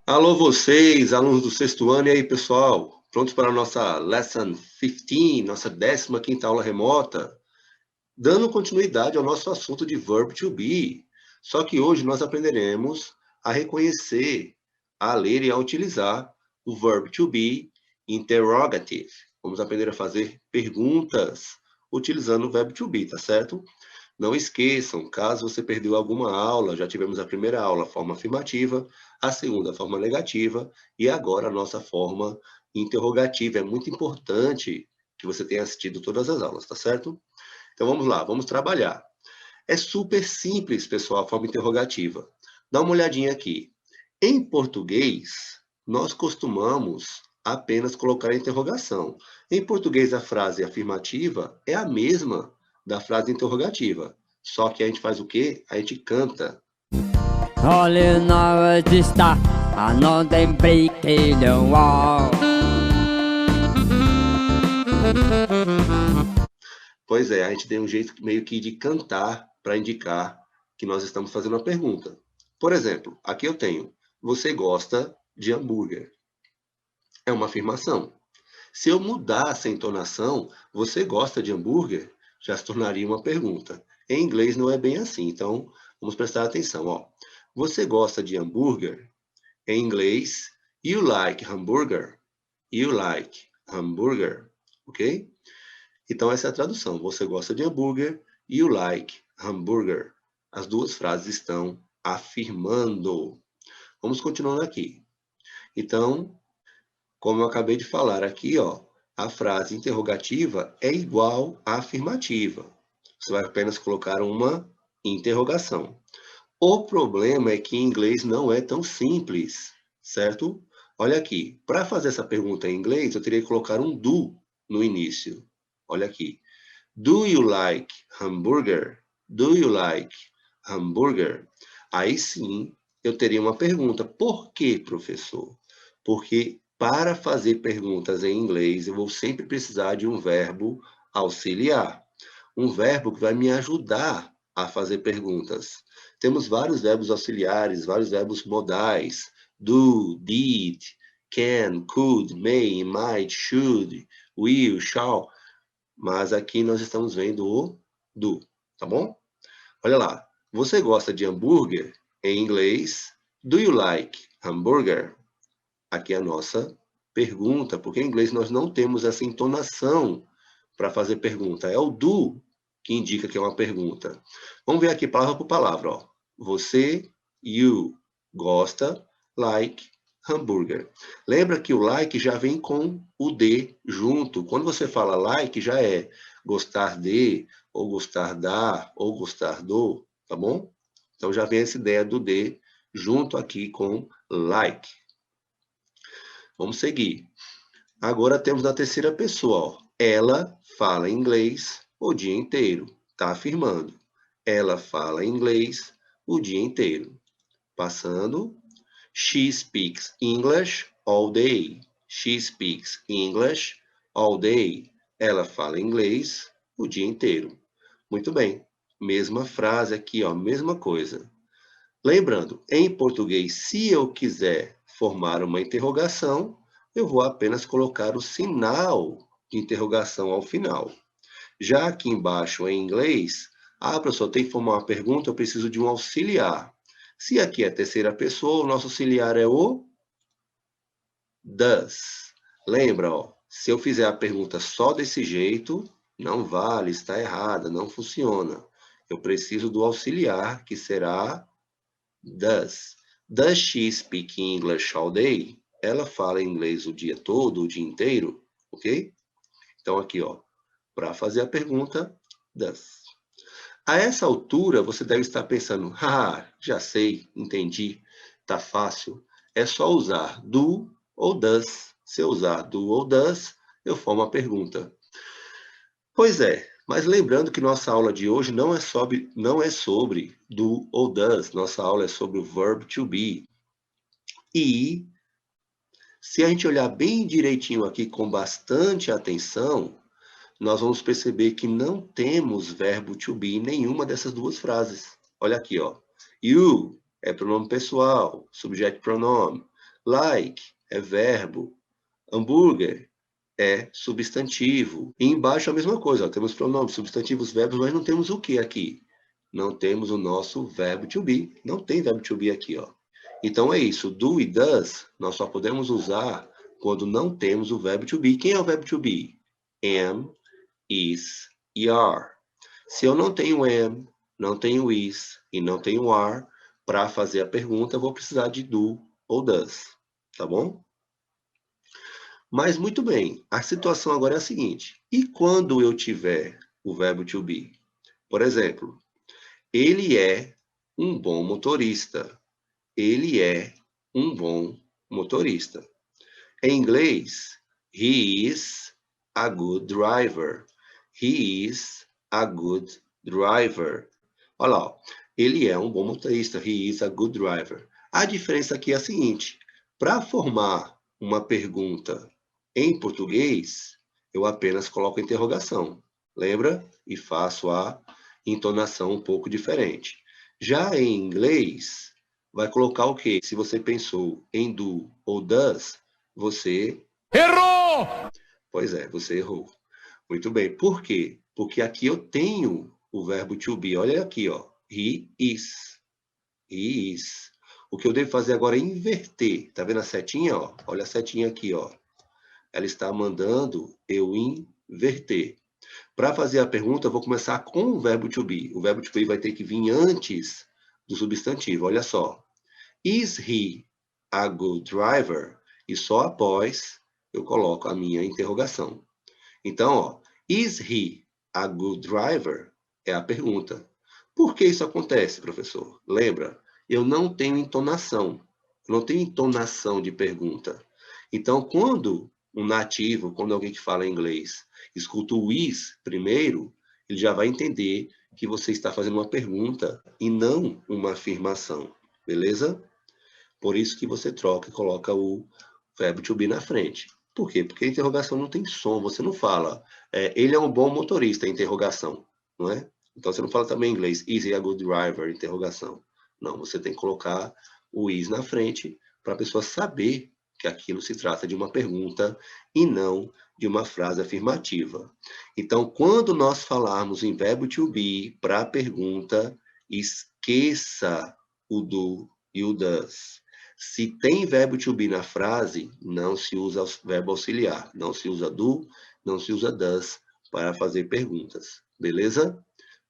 Alô vocês, alunos do sexto ano, e aí pessoal? Prontos para a nossa Lesson 15, nossa 15ª aula remota? Dando continuidade ao nosso assunto de Verb to Be. Só que hoje nós aprenderemos a reconhecer, a ler e a utilizar o Verb to Be Interrogative. Vamos aprender a fazer perguntas utilizando o Verb to Be, tá certo? Não esqueçam, caso você perdeu alguma aula, já tivemos a primeira aula, a forma afirmativa, a segunda, a forma negativa, e agora a nossa forma interrogativa. É muito importante que você tenha assistido todas as aulas, tá certo? Então vamos lá, vamos trabalhar. É super simples, pessoal, a forma interrogativa. Dá uma olhadinha aqui. Em português, nós costumamos apenas colocar a interrogação. Em português, a frase afirmativa é a mesma da frase interrogativa. Só que a gente faz o quê? A gente canta. Olha na está a não tem break the wall. Pois é, a gente tem um jeito meio que de cantar para indicar que nós estamos fazendo uma pergunta. Por exemplo, aqui eu tenho, você gosta de hambúrguer? É uma afirmação. Se eu mudasse a entonação, você gosta de hambúrguer? Já se tornaria uma pergunta. Em inglês não é bem assim, então vamos prestar atenção. Ó. Você gosta de hambúrguer? Em inglês, you like hamburger? You like hamburger? Ok? Então essa é a tradução. Você gosta de hambúrguer? You like hamburger? As duas frases estão afirmando. Vamos continuando aqui. Então, como eu acabei de falar aqui, ó, a frase interrogativa é igual à afirmativa. Você vai apenas colocar uma interrogação. O problema é que em inglês não é tão simples, certo? Olha aqui, para fazer essa pergunta em inglês, eu teria que colocar um do no início. Olha aqui. Do you like hamburger? Do you like hamburger? Aí sim, eu teria uma pergunta. Por que, professor? Porque para fazer perguntas em inglês, eu vou sempre precisar de um verbo auxiliar. Um verbo que vai me ajudar a fazer perguntas. Temos vários verbos auxiliares, vários verbos modais. Do, did, can, could, may, might, should, will, shall. Mas aqui nós estamos vendo o do, tá bom? Olha lá. Você gosta de hambúrguer? Em inglês, do you like hamburger? Aqui é a nossa pergunta, porque em inglês nós não temos essa entonação para fazer pergunta. É o do que indica que é uma pergunta. Vamos ver aqui palavra por palavra. Ó. Você, you, gosta, like, hambúrguer. Lembra que o like já vem com o de junto. Quando você fala like, já é gostar de, ou gostar da, ou gostar do, tá bom? Então já vem essa ideia do de junto aqui com like. Vamos seguir. Agora temos na terceira pessoa. Ó. Ela fala inglês o dia inteiro. Está afirmando. Ela fala inglês o dia inteiro. Passando. She speaks English all day. She speaks English all day. Ela fala inglês o dia inteiro. Muito bem. Mesma frase aqui, ó, mesma coisa. Lembrando, em português, se eu quiser formar uma interrogação, eu vou apenas colocar o sinal de interrogação ao final. Já aqui embaixo, em inglês, professor, tem que formar uma pergunta, eu preciso de um auxiliar. Se aqui é a terceira pessoa, o nosso auxiliar é o does. Lembra, ó, se eu fizer a pergunta só desse jeito, não vale, está errada, não funciona. Eu preciso do auxiliar, que será does. Does she speak English all day? Ela fala inglês o dia todo, o dia inteiro, ok? Então aqui, ó, para fazer a pergunta, does. A essa altura, você deve estar pensando, já sei, entendi, tá fácil. É só usar do ou does. Se eu usar do ou does, eu formo a pergunta. Pois é, mas lembrando que nossa aula de hoje não é sobre do ou does. Nossa aula é sobre o verb to be. E se a gente olhar bem direitinho aqui com bastante atenção, nós vamos perceber que não temos verbo to be em nenhuma dessas duas frases. Olha aqui, ó. You é pronome pessoal, subjeto pronome. Like é verbo. Hambúrguer é substantivo. E embaixo a mesma coisa, ó, temos pronomes, substantivos, verbos, mas não temos o que aqui? Não temos o nosso verbo to be. Não tem verbo to be aqui, ó. Então é isso, do e does, nós só podemos usar quando não temos o verbo to be. Quem é o verbo to be? Am, is e are. Se eu não tenho am, não tenho is e não tenho are, para fazer a pergunta, eu vou precisar de do ou does, tá bom? Mas muito bem, a situação agora é a seguinte. E quando eu tiver o verbo to be? Por exemplo, ele é um bom motorista. Ele é um bom motorista. Em inglês, he is a good driver. He is a good driver. Olha lá, ó. Ele é um bom motorista. He is a good driver. A diferença aqui é a seguinte. Para formar uma pergunta em português, eu apenas coloco a interrogação. Lembra? E faço a entonação um pouco diferente. Já em inglês, vai colocar o quê? Se você pensou em do ou does, você... Errou! Pois é, você errou. Muito bem. Por quê? Porque aqui eu tenho o verbo to be. Olha aqui, ó. He is. He is. O que eu devo fazer agora é inverter. Tá vendo a setinha, ó? Olha a setinha aqui, ó. Ela está mandando eu inverter. Para fazer a pergunta, eu vou começar com o verbo to be. O verbo to be vai ter que vir antes do substantivo. Olha só. Is he a good driver? E só após eu coloco a minha interrogação. Então, ó, is he a good driver? É a pergunta. Por que isso acontece, professor? Lembra, eu não tenho entonação. Não tenho entonação de pergunta. Então, quando um nativo, quando alguém que fala inglês, escuta o is primeiro, ele já vai entender que você está fazendo uma pergunta e não uma afirmação. Beleza? Por isso que você troca e coloca o verbo to be na frente. Por quê? Porque a interrogação não tem som. Você não fala, ele é um bom motorista, interrogação, não é? Então, você não fala também em inglês, is he a good driver, interrogação. Não, você tem que colocar o is na frente para a pessoa saber que aquilo se trata de uma pergunta e não de uma frase afirmativa. Então, quando nós falarmos em verbo to be para a pergunta, esqueça o do e o does. Se tem verbo to be na frase, não se usa verbo auxiliar. Não se usa do, não se usa does para fazer perguntas. Beleza?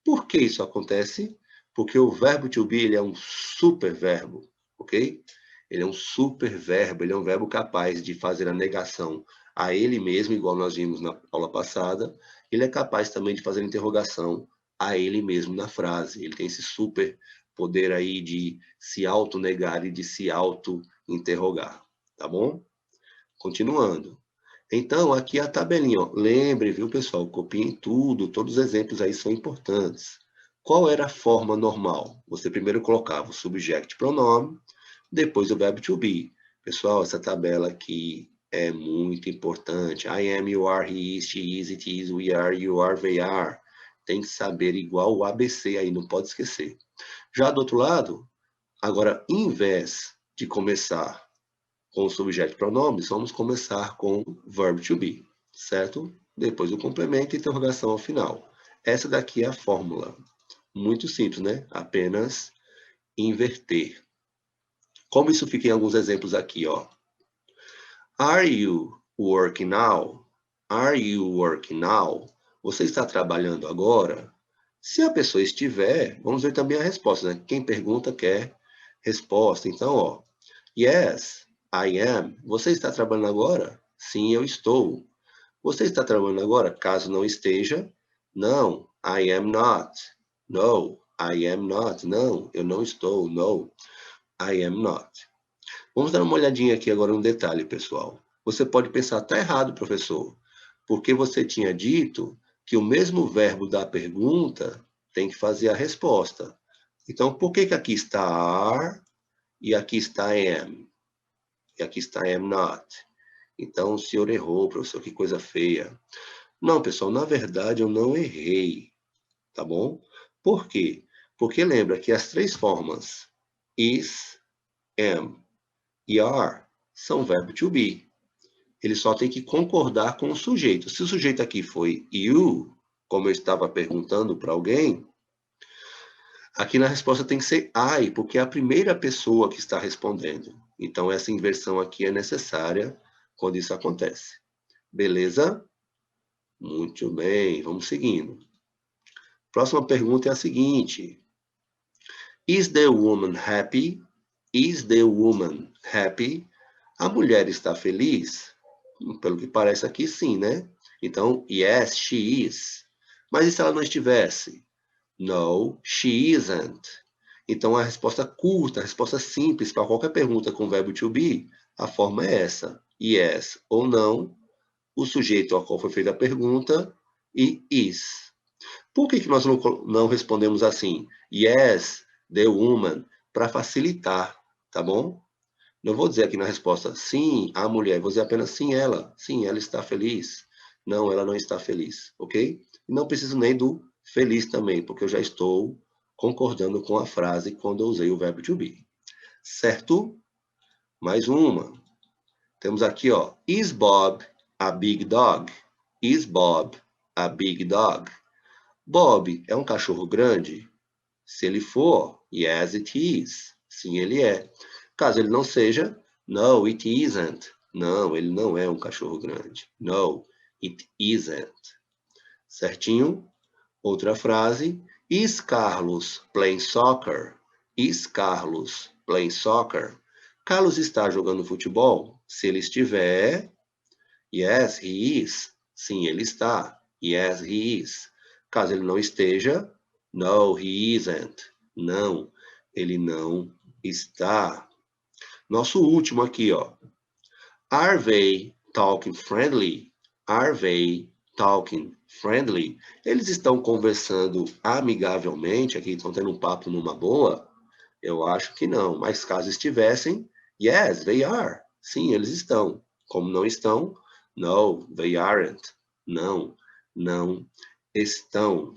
Por que isso acontece? Porque o verbo to be ele é um super verbo, ok? Ele é um super verbo, ele é um verbo capaz de fazer a negação a ele mesmo, igual nós vimos na aula passada. Ele é capaz também de fazer a interrogação a ele mesmo na frase. Ele tem esse super poder aí de se autonegar e de se auto-interrogar, tá bom? Continuando. Então, aqui a tabelinha, ó. Lembre, viu, pessoal? Copiem tudo, todos os exemplos aí são importantes. Qual era a forma normal? Você primeiro colocava o subject pronome, depois o verbo to be. Pessoal, essa tabela aqui é muito importante. I am, you are, he is, she is, it is, we are, you are, they are. Tem que saber igual o ABC aí, não pode esquecer. Já do outro lado, agora, em vez de começar com o subjeto e pronomes, vamos começar com verb to be, certo? Depois o complemento e interrogação ao final. Essa daqui é a fórmula. Muito simples, né? Apenas inverter. Como isso fica em alguns exemplos aqui, ó. Are you working now? Are you working now? Você está trabalhando agora? Se a pessoa estiver, vamos ver também a resposta, né? Quem pergunta quer resposta. Então, ó, yes, I am. Você está trabalhando agora? Sim, eu estou. Você está trabalhando agora? Caso não esteja, não, I am not. No, I am not. Não, eu não estou. No, I am not. Vamos dar uma olhadinha aqui agora no detalhe, pessoal. Você pode pensar, tá errado, professor, porque você tinha dito que o mesmo verbo da pergunta tem que fazer a resposta. Então, por que aqui está are e aqui está am? E aqui está am not? Então, o senhor errou, professor, que coisa feia. Não, pessoal, na verdade eu não errei, tá bom? Por quê? Porque lembra que as três formas is, am e are são verbo to be. Ele só tem que concordar com o sujeito. Se o sujeito aqui foi you, como eu estava perguntando para alguém, aqui na resposta tem que ser I, porque é a primeira pessoa que está respondendo. Então, essa inversão aqui é necessária quando isso acontece. Beleza? Muito bem, vamos seguindo. Próxima pergunta é a seguinte. Is the woman happy? Is the woman happy? A mulher está feliz? Pelo que parece aqui, sim, né? Então, yes, she is. Mas e se ela não estivesse? No, she isn't. Então, a resposta curta, a resposta simples para qualquer pergunta com verbo to be, a forma é essa. Yes ou não, o sujeito ao qual foi feita a pergunta e is. Por que nós não respondemos assim? Yes, the woman, para facilitar, tá bom? Não vou dizer aqui na resposta, sim, a mulher. Vou dizer apenas sim, ela. Sim, ela está feliz. Não, ela não está feliz, ok? E não preciso nem do feliz também, porque eu já estou concordando com a frase quando eu usei o verbo to be. Certo? Mais uma. Temos aqui, ó. Is Bob a big dog? Is Bob a big dog? Bob é um cachorro grande? Se ele for, yes, it is. Sim, ele é. Caso ele não seja, no, it isn't. Não, ele não é um cachorro grande. No, it isn't. Certinho? Outra frase. Is Carlos playing soccer? Is Carlos playing soccer? Carlos está jogando futebol? Se ele estiver, yes, he is. Sim, ele está. Yes, he is. Caso ele não esteja, no, he isn't. Não, ele não está. Nosso último aqui, ó. Are they talking friendly? Are they talking friendly? Eles estão conversando amigavelmente, aqui estão tendo um papo numa boa? Eu acho que não, mas caso estivessem, yes, they are. Sim, eles estão. Como não estão, no, they aren't. Não, não estão.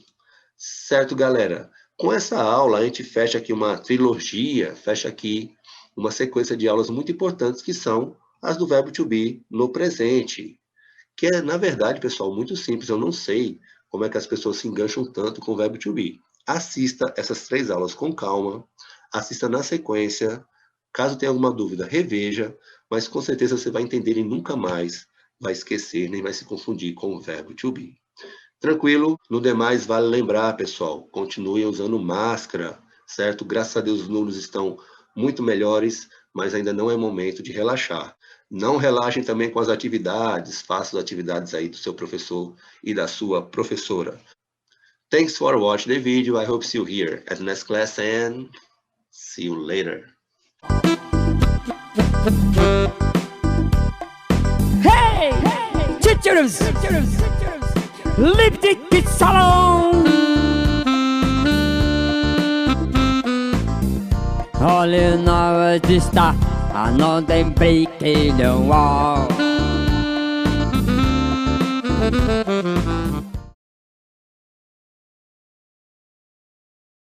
Certo, galera? Com essa aula, a gente fecha aqui uma trilogia, fecha aqui uma sequência de aulas muito importantes, que são as do verbo to be no presente. Que é, na verdade, pessoal, muito simples. Eu não sei como é que as pessoas se engancham tanto com o verbo to be. Assista essas 3 aulas com calma, assista na sequência. Caso tenha alguma dúvida, reveja, mas com certeza você vai entender e nunca mais vai esquecer, nem vai se confundir com o verbo to be. Tranquilo? No demais, vale lembrar, pessoal, continuem usando máscara, certo? Graças a Deus os números estão muito melhores, mas ainda não é momento de relaxar. Não relaxem também com as atividades, façam as atividades aí do seu professor e da sua professora. Thanks for watching the video. I hope to see you here at the next class and see you later. Hey! Teachers! Lipstick Salon! Olha na hora de estar, a não tem brinquedo.